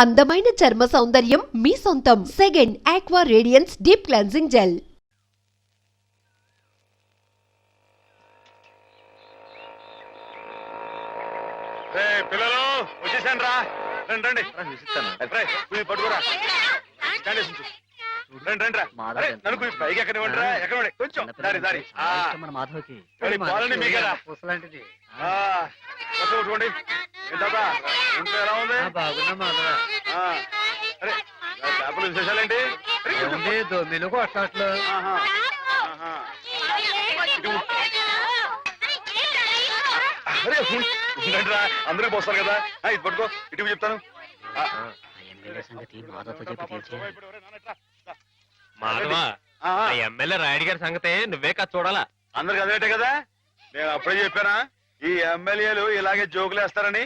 అందమైన చర్మ సౌందర్యం మీ సొంతం. Second aqua radiance deep cleansing gel. పిల్లలు వచ్చేసాను రా, రండి రండి పట్టుకోరా, రండి రా. నన్ను పైకి ఎక్కనివ్వండి రా, ఎక్కనివ్వండి కొంచెం దారి దారి. పాలని మీకేరా కొట్టుకోండి. ఇంట్లో ఎలా ఉంది? అరే చేపలు విశేషాలేంటి? దొమ్మిలకు అట్లా రా, అందరికి పోస్తారు కదా. ఇది పట్టుకో, ఇటు చెప్తాను. ఎమ్మెల్యే రాయుడు గారి సంగతే నువ్వే కదా చూడాలా. అందరికి అదేటే కదా, నేను అప్పుడే చెప్పానా ఈ ఎమ్మెల్యేలు ఇలాగే జోకులు వేస్తారని.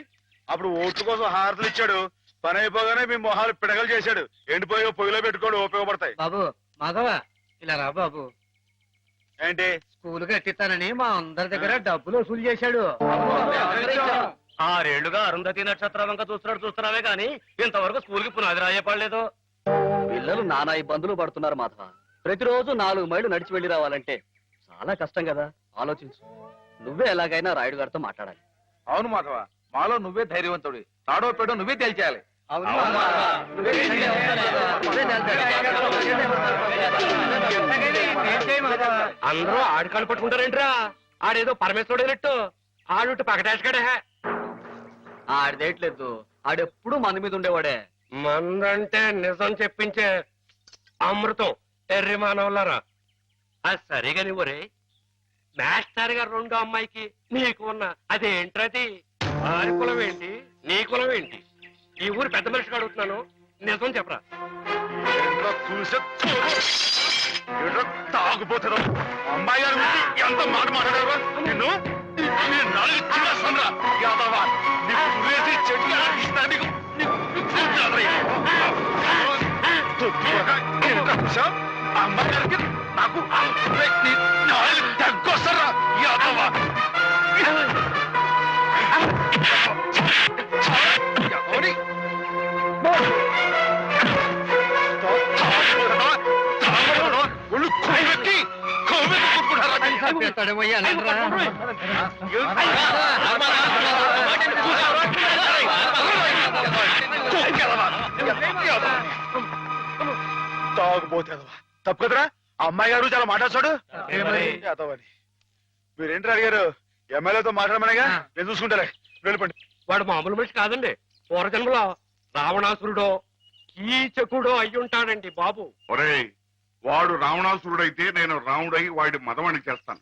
అప్పుడు ఓట్ల కోసం హారతులు ఇచ్చాడు, పని అయిపోగానే మీ మొహాలు పిడగలు చేశాడు. ఎండిపోయి పొయ్యిలో పెట్టుకోడు, ఉపయోగపడతాయి. బాబు మాధవ ఇలా రా బాబు. ఏంటి? స్కూల్ కట్టిస్తానని మా అందరి దగ్గర డబ్బులు వసూలు చేశాడు. 6 ఏళ్లుగా అరుంధతి నక్షత్రం వంక చూస్తున్నావే గాని ఇంతవరకు స్కూల్ కి పునాది రాయపడలేదు. పిల్లలు నానా ఇబ్బందులు పడుతున్నారు మాధవ. ప్రతిరోజు 4 మైళ్ళు నడిచి వెళ్లి రావాలంటే చాలా కష్టం కదా. ఆలోచించు, నువ్వే ఎలాగైనా రాయుడు గారితో మాట్లాడాలి. అవును మాధవ, మాలో నువ్వే ధైర్యవంతుడి. తాడో పేడో నువ్వే తేల్చేయాలి. అందరూ ఆడికాళ్ళు పట్టుకుంటారేంట్రా? ఆడేదో పరమేశ్వరుడేనట్టు ఆడుంటే పకటేసుకాడే. ఆడిదేయట్లేదు, ఆడెప్పుడు మన మీద ఉండేవాడే. మందంటే నిజం చెప్పించే అమృతం ఎర్రి మానవులారా. అది సరిగా నువ్వరే మాస్టర్ గారు 2వ అమ్మాయికి నీకు ఉన్న అదేంట్రది? ఆరి కులం ఏంటి, నీ కులం ఏంటి? ఈ ఊరు పెద్ద మనిషికి అడుగుతున్నాను, నిజం చెప్పరా. తాగుపోతారు అమ్మాయి గారు ఎంత మాట మాట్లాడారు నిన్ను. అమ్మాయి గారికి నాకు తగ్గొస్తారా యాదవా? తాగుపోతే తప్పు కదరా. అమ్మాయి గారు చాలా మాట్లాడు యాదవని. మీరేంటి అడిగారు? ఎమ్మెల్యేతో మాట్లాడమనేగా, నేను చూసుకుంటారే. వెళ్ళిపోండి. వాడు మామూలు మనిషి కాదండి. పూర్వజన్మలో రావణాసురుడో కీచకుడో అయ్యుంటాడండి బాబు. ఒరేయ్, వాడు రావణాసురుడైతే నేను రాముడై వాడి మదమని చేస్తాను.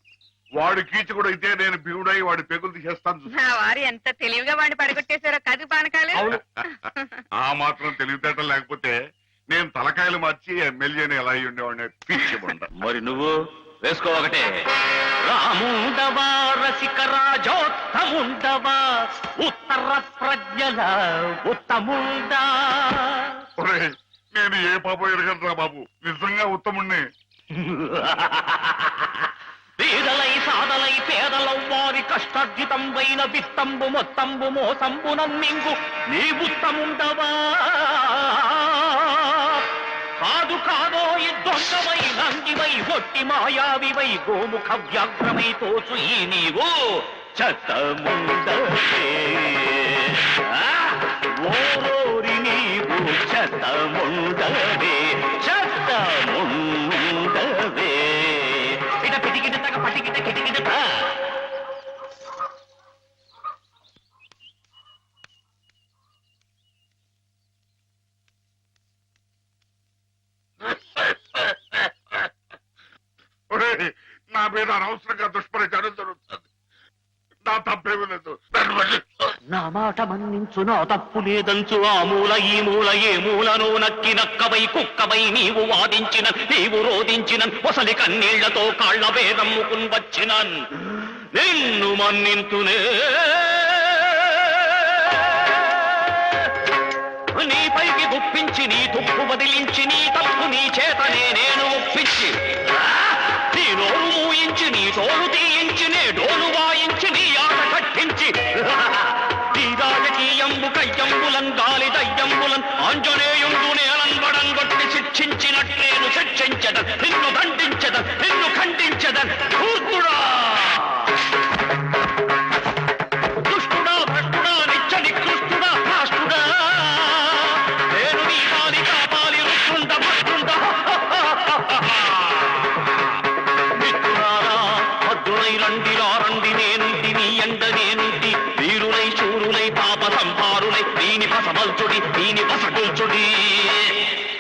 వాడు కీచకుడైతే నేను భీముడై వాడి పెగులు తీసేస్తాను. వారు ఎంత తెలివిగా వాడిని పడగొట్టేశారో కదు పానకాలు. ఆ మాత్రం తెలివితేటం లేకపోతే నేను తలకాయలు మార్చి ఎమ్మెల్యేని ఎలా అయి ఉండేవాడిని. పీచిబండ. మరి నువ్వు వేసుకో ఒకటే. రాముండవా రసిక రాజోత్తముండవా ఉత్తర ప్రజ్ఞల ఉత్తముండా. ఒరేయ్, నేను ఏ పాపం ఎరగట్రా బాబు, నిజంగా ఉత్తముణ్ణి. పేదలై సాదలై పేదలం వారి కష్టార్జితంబైన విత్తంబు మొత్తంబు మోసంబు నమ్మింగు నీ ఉత్తముండవా. కాదు కాదో దొంగవై నందివై ఒట్టి మాయావివై గోముఖ వ్యాఘ్రమై తోచు ఈ నీవు చెత్తముండవే. ఓరోరి నీవు చెత్తముండవే, చెత్తముండవే. ఇట పిటికిట తగ పటికిట కిటికిట. నా మీద అనవసరంగా దుష్ప్రచారం జరుగుతుంది. నా తప్పేమీ లేదు. నా మాట మన్నించు, నా తప్పు లేదంచు. ఆ మూల ఈ మూల ఏ మూలను నక్కి నక్కవై కుక్కవై నీవు వాదించిన, నీవు రోధించిన ఒసలి కన్నీళ్లతో కాళ్ల వేదమ్ముకుని వచ్చిన నిన్ను మన్నింతునే. నీ పైకి గుప్పించి నీ తుప్పు వదిలించి నీ తప్పు నీ చేతనే నేను ఒప్పించి నీ నోరు మూయించి నీ తోలు తీయించి నే డోలు వాయించి నీ ఆట కట్టించి నీ రాజకీయంబు కయ్యంబులన్ గాలి దయ్యంబులన్ ఆంజనేయుండు నేలన్ వడంగొట్టి శిక్షించినట్లేను శిక్షించదన్ నిన్ను దండించదన్ నిన్ను ఖండించదన్ ధూర్తుడా దుష్టుడా భ్రష్టుడా నిత్య నికృష్టుడా రాష్ట్రుడా నేను నీ పాలి కాపాలి రుష్టుండ భష్టుండ మిత్రులారా భద్రులై రండిరా రండి నేనుంటి నీ ఎండ నేనుంటి వీరులై శూరులై పాప సంహారులై దీని పసమల్చుడి దీని పసగుల్చుడి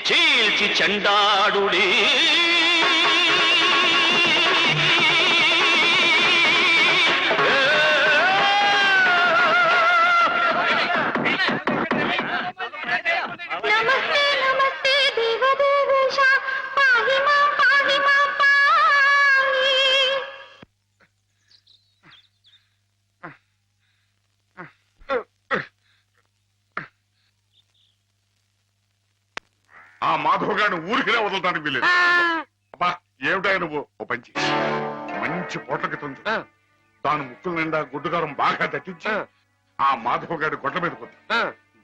చీల్చి చెండాడుడి నమస్తే నమస్తే దేవదేవేశ పాహి మాం పాహి. ఆ మాధవ్ గారిని ఊరికినే వదలటానికి వీలేదు. అబ్బా ఏమిటా నువ్వు ఓ పంచి మంచి పొట్లకి తంచు దాని ముక్కుల నిండా గుడ్డుగారం బాగా తట్టించి ఆ మాధవ్ గారి గొడ్ల మీద కొద్ది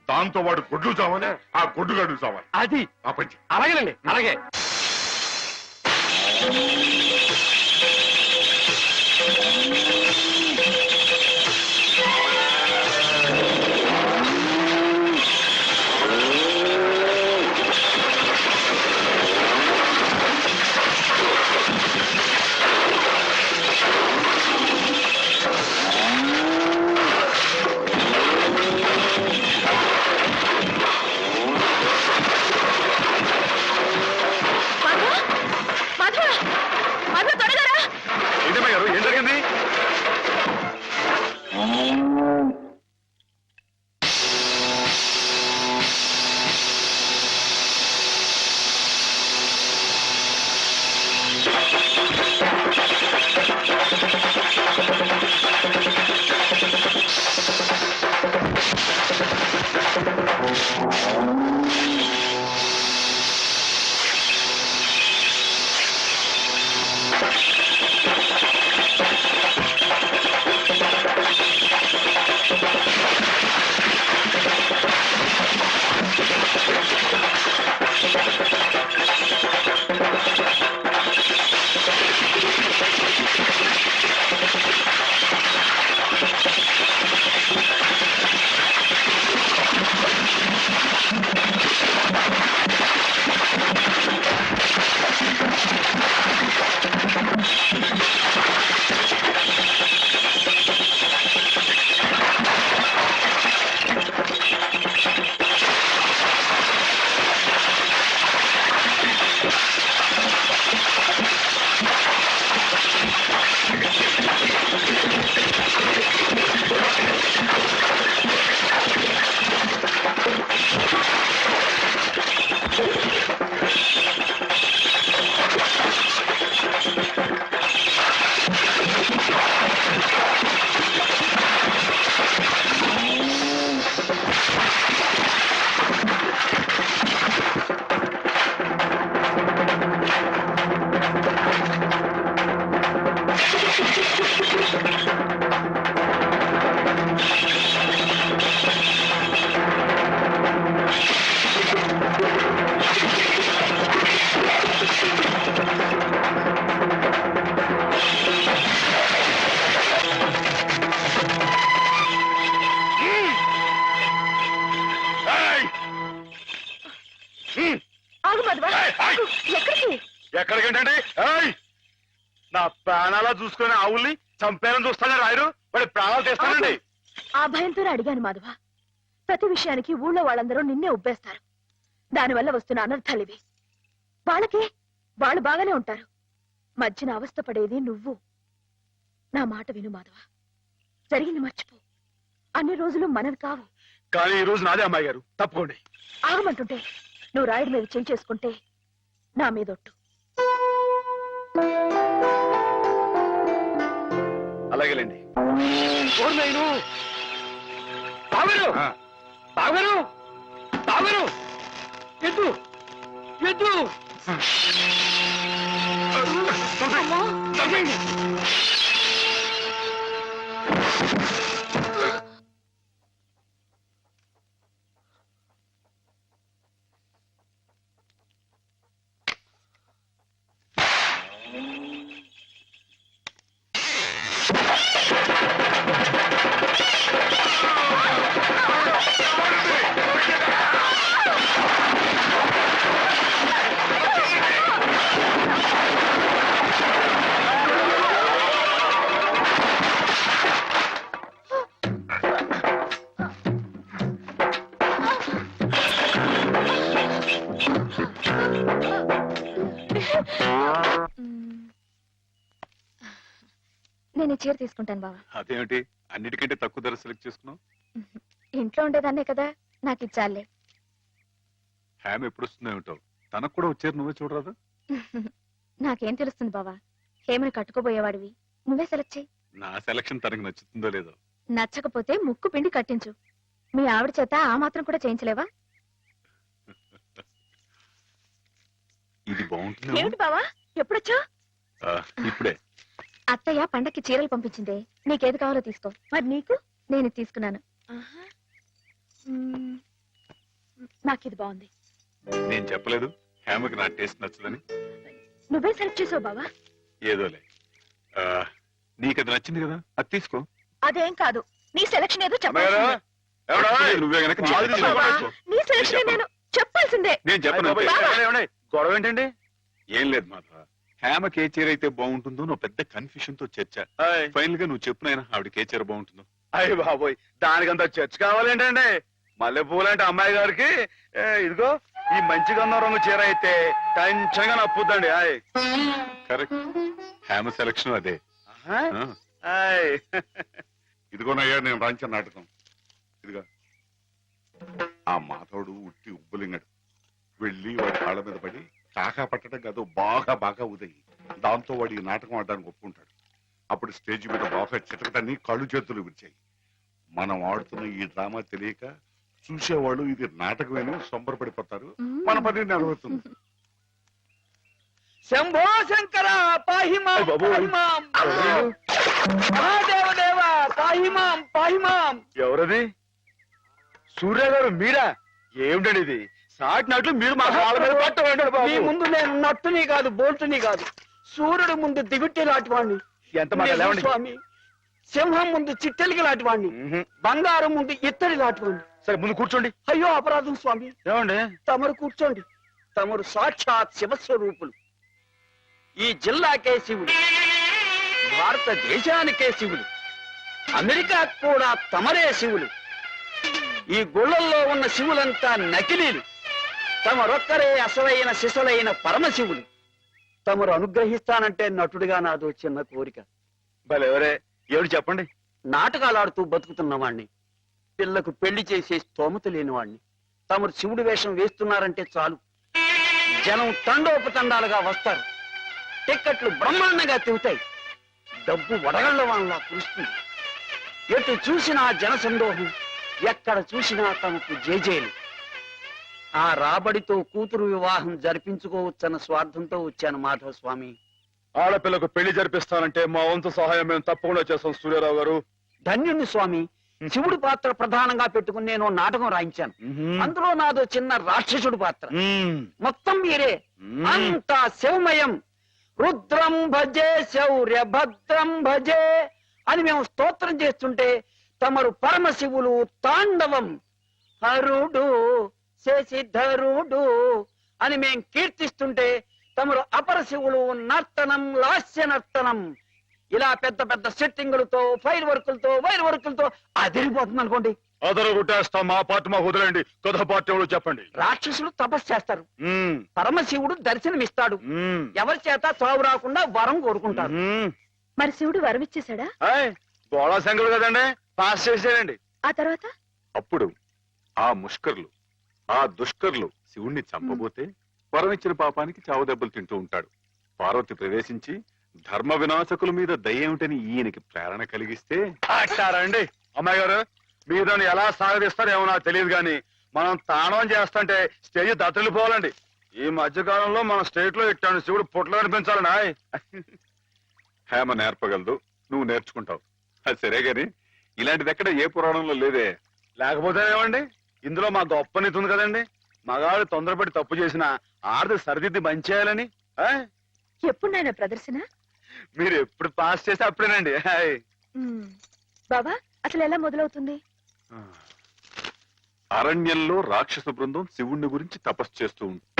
దాంతో వాడు గొడ్లు చావాలి ఆ గొడ్డుగాడు చావాలి అది ఆ పంచి అలాగేనండి అలాగే. ఏంటమ్మయ్యారు ఏం జరిగింది? ఎక్కడికేంటండి? నా ప్రాణాలా చూసుకుని ఆవుల్ని చంపేయాలని చూస్తానే రాయరు వాడి ప్రాణాలు తీస్తానండి. ఆ భయంతో అడిగాను మాధవ. ప్రతి విషయానికి ఊళ్ళో వాళ్ళందరూ నిన్నే ఉబ్బేస్తారు. దానివల్ల వస్తున్న అనర్థాలివి. వాళ్ళకి వాళ్ళు బాగానే ఉంటారు. మధ్యన అవస్థ పడేది నువ్వు. నా మాట విను మాధవ. జరిగింది మర్చిపో. అన్ని రోజులు మనవి కావు. కానీ ఈ రోజు నాదే అమ్మాయి గారు, తప్పుకోండి. ఆగమంటుంటే నువ్వు రాయుడి మీద చేయి చేసుకుంటే నా మీదొట్టు. అలాగేలేండి. బావగారు బావగారు బావగారు ఎద్దు ఎద్దు నేను ఈ చీర తీసుకుంటాను బావా. అదేమిటి అన్నిటికంటే తక్కువ ధర సెలెక్ట్ చేసుకున్నావు? ఇంట్లో ఉండేదాన్నే కదా, నాకు ఇచ్చాలే. హ్యామ్ ఎప్పుడు వస్తుందో ఏమిటో, తనకు కూడా వచ్చారు, నువ్వే చూడరాదు? నాకేం తెలుస్తుంది బావా, హేమని కట్టుకోబోయేవాడివి, నువ్వే సెలెక్ట్ చేయి. నా సెలక్షన్ తనకు నచ్చుతుందో లేదో. నచ్చకపోతే ముక్కు పిండి కట్టించు. మీ ఆవిడ చేత ఆ మాత్రం కూడా చేయించలేవా? ఇది బాగుంటుంది. ఏమిటి బావా ఎప్పుడొచ్చా? ఇప్పుడే. అత్తయ్య పండక్కి చీరలు పంపించిందే, నీకేది కావాలో తీసుకో. మరి నీకు? నేను ఇది తీసుకున్నాను. నాకు ఇది బాగుంది. నేను చెప్పలేదు హ్యామ్కి నా టేస్ట్ నచ్చదని? నువ్వే సెలెక్ట్ చేసావు బావా. ఏదోలే, నీకు అది నచ్చింది కదా, అది తీసుకో. అదేం కాదు, నీ సెలక్షన్ ఏదో అమ్మగారు, చెప్పాల్సిందే. ఎవడో? నువ్వే గనక నీ బావా, సెలక్షన్ నీ సెలక్షన్ నేను చెప్పాల్సిందే. నేను చెప్పను. గొడవ ఏంటండి? ఏం లేదు మాధవ, హ్యామకి ఏ చీర అయితే బాగుంటుందో నువ్వు పెద్ద కన్ఫ్యూషన్ తో చర్చ. ఫైనల్ గా నువ్వు చెప్పు నాయనా, ఆవిడకి ఏ చీర బాగుంటుందో. అయ్య బాబోయ్, దానికంత చర్చ కావాలేంటండి? మల్లెపూలు అంటే అమ్మాయి గారికి ఇదిగో ఈ మంచి గంధం రంగు చీర అయితే టెన్షన్ గా నప్పుద్దండి. కరెక్ట్, హ్యామ సెలక్షన్ అదే. ఇదిగోనయ్యా నేను రాంచిన నాటకం. ఇదిగా ఆ మాధవుడు ఉట్టి ఉబ్బులింగడు. వెళ్ళి వాడి కాళ్ళ మీద పడి కాకా పట్టడం కాదు, బాగా బాగా ఉదయి. దాంతో వాడి ఈ నాటకం ఆడడానికి ఒప్పుకుంటాడు. అప్పుడు స్టేజ్ మీద బాగా చిటకటాన్ని కళ్ళు చేతులు విరిచాయి. మనం ఆడుతున్న ఈ డ్రామా తెలియక చూసేవాళ్ళు ఇది నాటకమేనో సంబరపడిపోతారు. మన పని నెరవేరుతుంది. శంభో శంకర పాహిమాం పాహిమాం, మహాదేవదేవ పాహిమాం పాహిమాం. ఎవరది? సూర్య గారు మీరా? ఏమిటండి ఇది? సాటినట్లు మీరు మా కాళ్ళ మీద పట్టండి. మీ ముందు నేను నట్టుని కాదు, బోల్టుని కాదు, సూర్యుడు ముందు దిగుట్టి లాంటివాణ్ణి. ఎంత మాట స్వామి, సింహం ముందు చిట్టెలికి లాంటివాణ్ణి, బంగారం ముందు ఇత్తడి లాంటివాణ్ణి. సరే ముందు కూర్చోండి. అయ్యో అపరాధం స్వామి. ఏమండి? తమరు కూర్చోండి. తమరు సాక్షాత్ శివస్వరూపులు. ఈ జిల్లాకే శివుడు, భారతదేశానికే శివుడు, అమెరికా కూడా తమరే శివులు. ఈ గుళ్ళల్లో ఉన్న శివులంతా నకిలీలు. తమరొక్కరే అసలైన శిశులైన పరమశివులు. తమరు అనుగ్రహిస్తానంటే నటుడిగా నాదో చిన్న కోరిక. భలేవరే, ఏమిటి చెప్పండి. నాటకాలాడుతూ బతుకుతున్నవాణ్ణి, పిల్లకు పెళ్లి చేసే స్తోమత లేనివాణ్ణి. తమరు శివుడి వేషం వేస్తున్నారంటే చాలు, జనం తండోపతండాలుగా వస్తారు. టిక్కెట్లు బ్రహ్మాండంగా తిరుగుతాయి. డబ్బు వడగళ్ల వాళ్ళ కురుస్తుంది. ఎటు చూసినా జన సందోహం, ఎక్కడ చూసినా తమకు జేజేలు. ఆ రాబడితో కూతురు వివాహం జరిపించుకోవచ్చన్న స్వార్థంతో వచ్చాను మాధవ స్వామి. ఆడపిల్లకు పెళ్లి జరిపిస్తానంటే మా వంతు సహాయం మేము తప్పకుండా చేస్తాం సూర్యారావు గారు. ధన్యుణ్ణి స్వామి. శివుడి పాత్ర ప్రధానంగా పెట్టుకుని నేను నాటకం రాయించాను. అందులో నాదో చిన్న రాక్షసుడి పాత్ర. మొత్తం మీరే, అంతా శివమయం. రుద్రం భజే శౌర్య భద్రం భజే అని మేము స్తోత్రం చేస్తుంటే తమరు పరమశివులు తాండవం. హరుడు శశిధరుడు అని మేం కీర్తిస్తుంటే తమరు అపరశివులు నర్తనం లాస్య నర్తనం. ఇలా పెద్ద పెద్ద సెట్టింగులతో ఫైర్ వర్కులతో వైర్ వర్కులతో అదిరిపోతుంది అనుకోండి. అదరు కొట్టేస్తాం. మా పార్టీ మాకు వదిలేండి. కొత్త పార్టీ ఎవరు చెప్పండి. రాక్షసులు తపస్సు చేస్తారు, పరమశివుడు దర్శనమిస్తాడు. ఎవరి చేత చావు రాకుండా వరం కోరుకుంటారు. మరి శివుడు వరం ఇచ్చేశాడా? గోళా శంకరుడు కదండి, పాస్ చేసేయండి. ఆ తర్వాత అప్పుడు ఆ ముష్కర్లు, ఆ దుష్కర్లు శివుణ్ణి చంపబోతే వరం ఇచ్చిన పాపానికి చావు దెబ్బలు తింటూ ఉంటాడు. పార్వతి ప్రవేశించి ధర్మ వినాశకుల మీద దయ్యేమిటని ఈయనకి ప్రేరణ కలిగిస్తే అండి. అమ్మాయి గారు, మీరు నన్ను ఎలా సాగదీస్తారేమో నాకు తెలియదు కానీ మనం తాణం చేస్తుంటే స్టేజ్ దత్తలిపోవాలండి. ఈ మధ్యకాలంలో మన స్టేట్ లో ఇట్టాను శివుడు పుట్లు కనిపించాలండి. హేమ నేర్పగలదు, నువ్వు నేర్చుకుంటావు. అది సరే గాని ఇలాంటిది ఎక్కడ ఏ పురాణంలో లేదే. లేకపోతే ఏమండి, ఇందులో మా గొప్ప నీతి ఉంది కదండి. మగాడు తొందరపడి తప్పు చేసిన ఆడది సరిదిద్ది మంచి చేయాలని. ఎప్పుడు నాయన ప్రదర్శన? మీరు ఎప్పుడు పాస్ చేస్తే అప్పుడేనండి. బాబా, అసలు ఎలా మొదలవుతుంది? అరణ్యంలో రాక్షస బృందం శివుణ్ణి గురించి తపస్సు చేస్తూ ఉంటుంది.